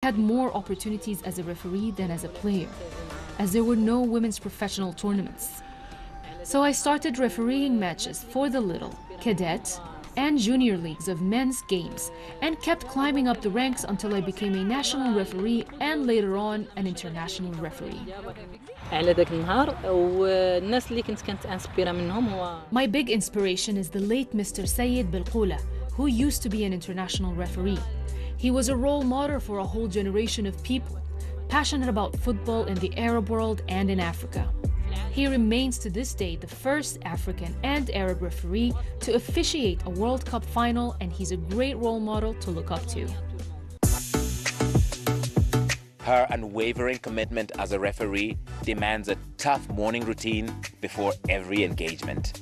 I had more opportunities as a referee than as a player, as there were no women's professional tournaments. So I started refereeing matches for the little, cadet, and junior leagues of men's games and kept climbing up the ranks until I became a national referee and later on an international referee. My big inspiration is the late Mr. Sayed Belqula, who used to be an international referee. He was a role model for a whole generation of people, passionate about football in the Arab world and in Africa. He remains to this day the first African and Arab referee to officiate a World Cup final, and he's a great role model to look up to. Her unwavering commitment as a referee demands a tough morning routine before every engagement.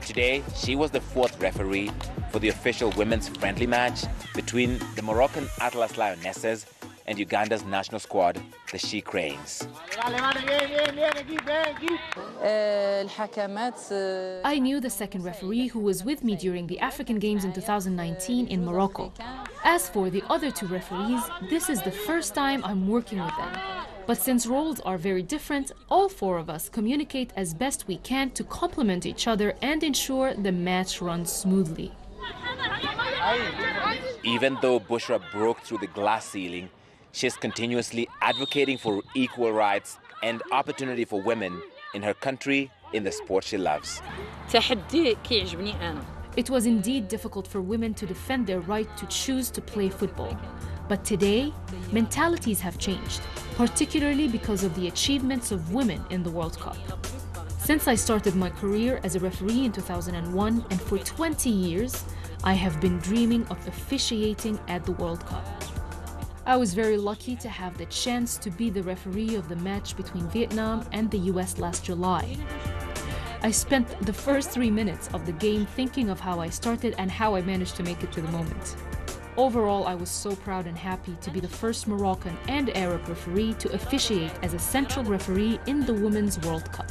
Today, she was the fourth referee for the official women's friendly match between the Moroccan Atlas Lionesses and Uganda's national squad, the She Cranes. I knew the second referee who was with me during the African Games in 2019 in Morocco. As for the other two referees, this is the first time I'm working with them. But since roles are very different, all four of us communicate as best we can to complement each other and ensure the match runs smoothly. Even though Bushra broke through the glass ceiling, she's continuously advocating for equal rights and opportunity for women in her country in the sport she loves. It was indeed difficult for women to defend their right to choose to play football. But today, mentalities have changed, particularly because of the achievements of women in the World Cup. Since I started my career as a referee in 2001, and for 20 years, I have been dreaming of officiating at the World Cup. I was very lucky to have the chance to be the referee of the match between Vietnam and the US last July. I spent the first 3 minutes of the game thinking of how I started and how I managed to make it to the moment. Overall, I was so proud and happy to be the first Moroccan and Arab referee to officiate as a central referee in the Women's World Cup.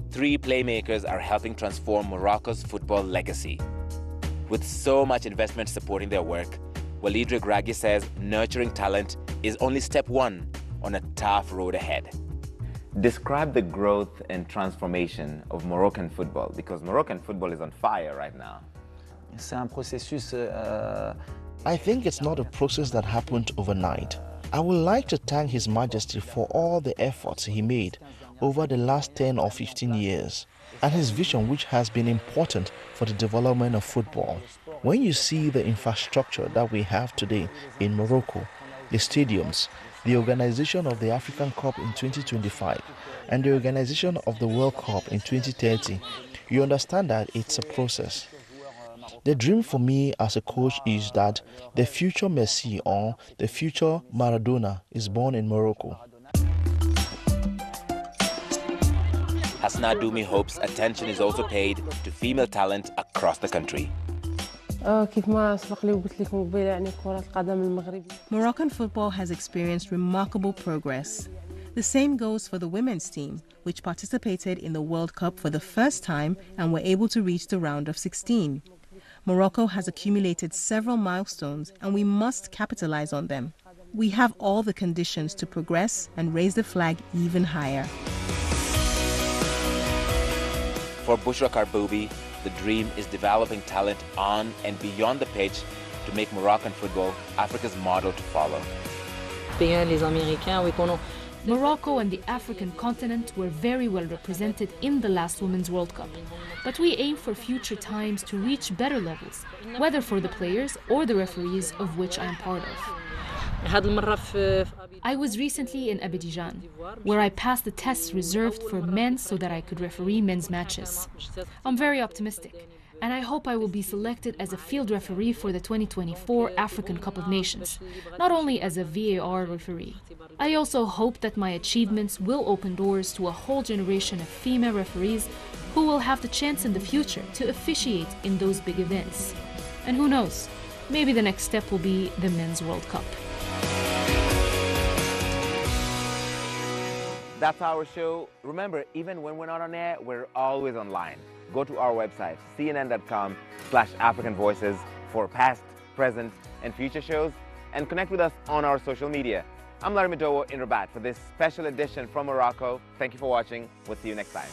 Three playmakers are helping transform Morocco's football legacy. With so much investment supporting their work, Walid Regragui says nurturing talent is only step one on a tough road ahead. Describe the growth and transformation of Moroccan football, because Moroccan football is on fire right now. I think it's not a process that happened overnight. I would like to thank His Majesty for all the efforts he made over the last 10 or 15 years, and his vision, which has been important for the development of football. When you see the infrastructure that we have today in Morocco, the stadiums, the organization of the African Cup in 2025, and the organization of the World Cup in 2030, you understand that it's a process. The dream for me as a coach is that the future Messi or the future Maradona is born in Morocco. Hasna Doumi hopes attention is also paid to female talent across the country. Moroccan football has experienced remarkable progress. The same goes for the women's team, which participated in the World Cup for the first time and were able to reach the round of 16. Morocco has accumulated several milestones, and we must capitalize on them. We have all the conditions to progress and raise the flag even higher. For Bushra Karboubi, the dream is developing talent on and beyond the pitch to make Moroccan football Africa's model to follow. Morocco and the African continent were very well represented in the last Women's World Cup. But we aim for future times to reach better levels, whether for the players or the referees, of which I am part of. I was recently in Abidjan, where I passed the tests reserved for men so that I could referee men's matches. I'm very optimistic, and I hope I will be selected as a field referee for the 2024 African Cup of Nations, not only as a VAR referee. I also hope that my achievements will open doors to a whole generation of female referees who will have the chance in the future to officiate in those big events. And who knows, maybe the next step will be the Men's World Cup. That's our show. Remember, even when we're not on air, we're always online. Go to our website, cnn.com/African Voices, for past, present, and future shows, and connect with us on our social media. I'm Larry Madowo in Rabat for this special edition from Morocco. Thank you for watching. We'll see you next time.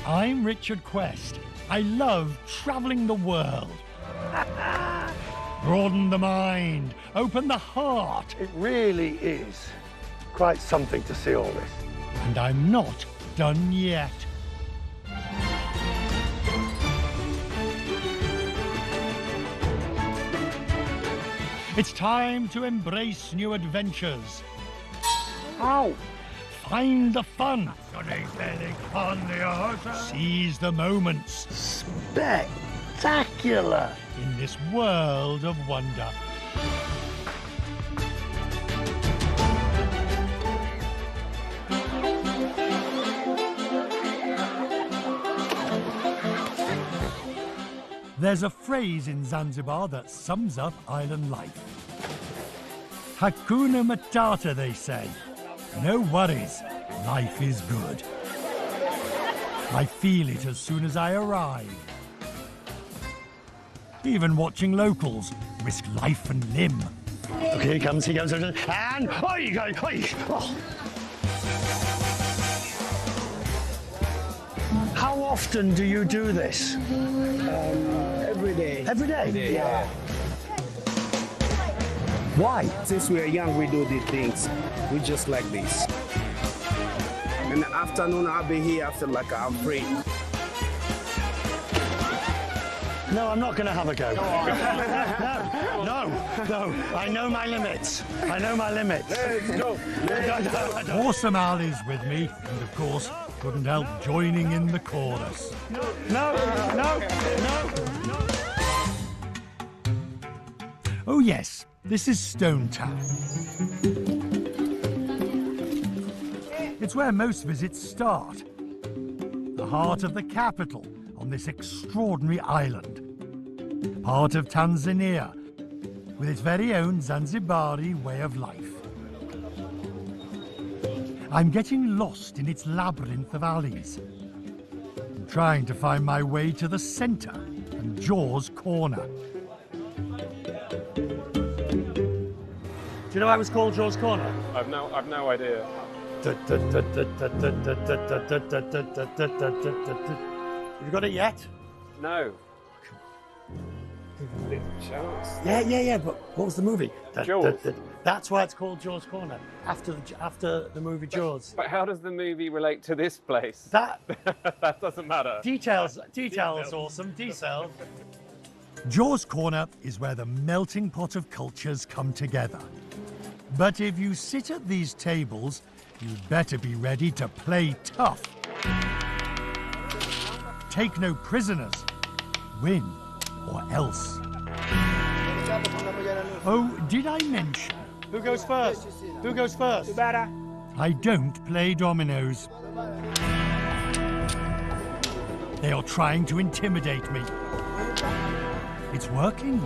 I'm Richard Quest. I love traveling the world. Broaden the mind, open the heart. It really is quite something to see all this. And I'm not done yet. It's time to embrace new adventures. Ow! Find the fun. Seize the moments. Spectacular! In this world of wonder. There's a phrase in Zanzibar that sums up island life. Hakuna Matata, they say. No worries, life is good. I feel it as soon as I arrive. Even watching locals risk life and limb. Okay, he comes, and oi, go, oi. Oh. How often do you do this? Every day. Every day? Yeah. Why? Since we are young, we do these things. We just like this. In the afternoon, I'll be here after like I'm free. No, I'm not going to have a go. No. I know my limits. I know my limits. Let's go. Awesome Al is with me, and of course, couldn't help joining in the chorus. No. Oh yes, this is Stone Town. It's where most visits start. The heart of the capital on this extraordinary island. Part of Tanzania, with its very own Zanzibari way of life. I'm getting lost in its labyrinth of alleys. I'm trying to find my way to the centre and Jaws Corner. Do you know why it was called Jaws Corner? I've no idea. Have you got it yet? No. Yeah, but what was the movie? Jaws. That's why it's called Jaws Corner, after the movie Jaws. But how does the movie relate to this place? That That doesn't matter. details, awesome, details. Jaws Corner is where the melting pot of cultures come together. But if you sit at these tables, you'd better be ready to play tough. Take no prisoners. Win or else. Oh, did I mention? Who goes first? I don't play dominoes. They are trying to intimidate me. It's working.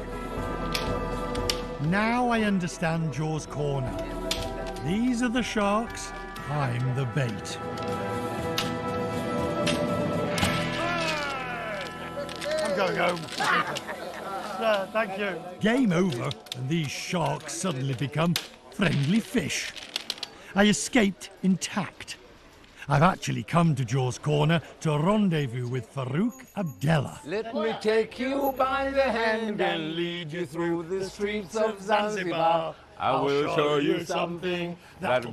Now I understand Jaws Corner. These are the sharks, I'm the bait. I'm going home. Thank you. Game over, and these sharks suddenly become friendly fish. I escaped intact. I've actually come to Jaws Corner to rendezvous with Farouk Abdallah. Let me take you by the hand and lead you through the streets of Zanzibar. I will show you something that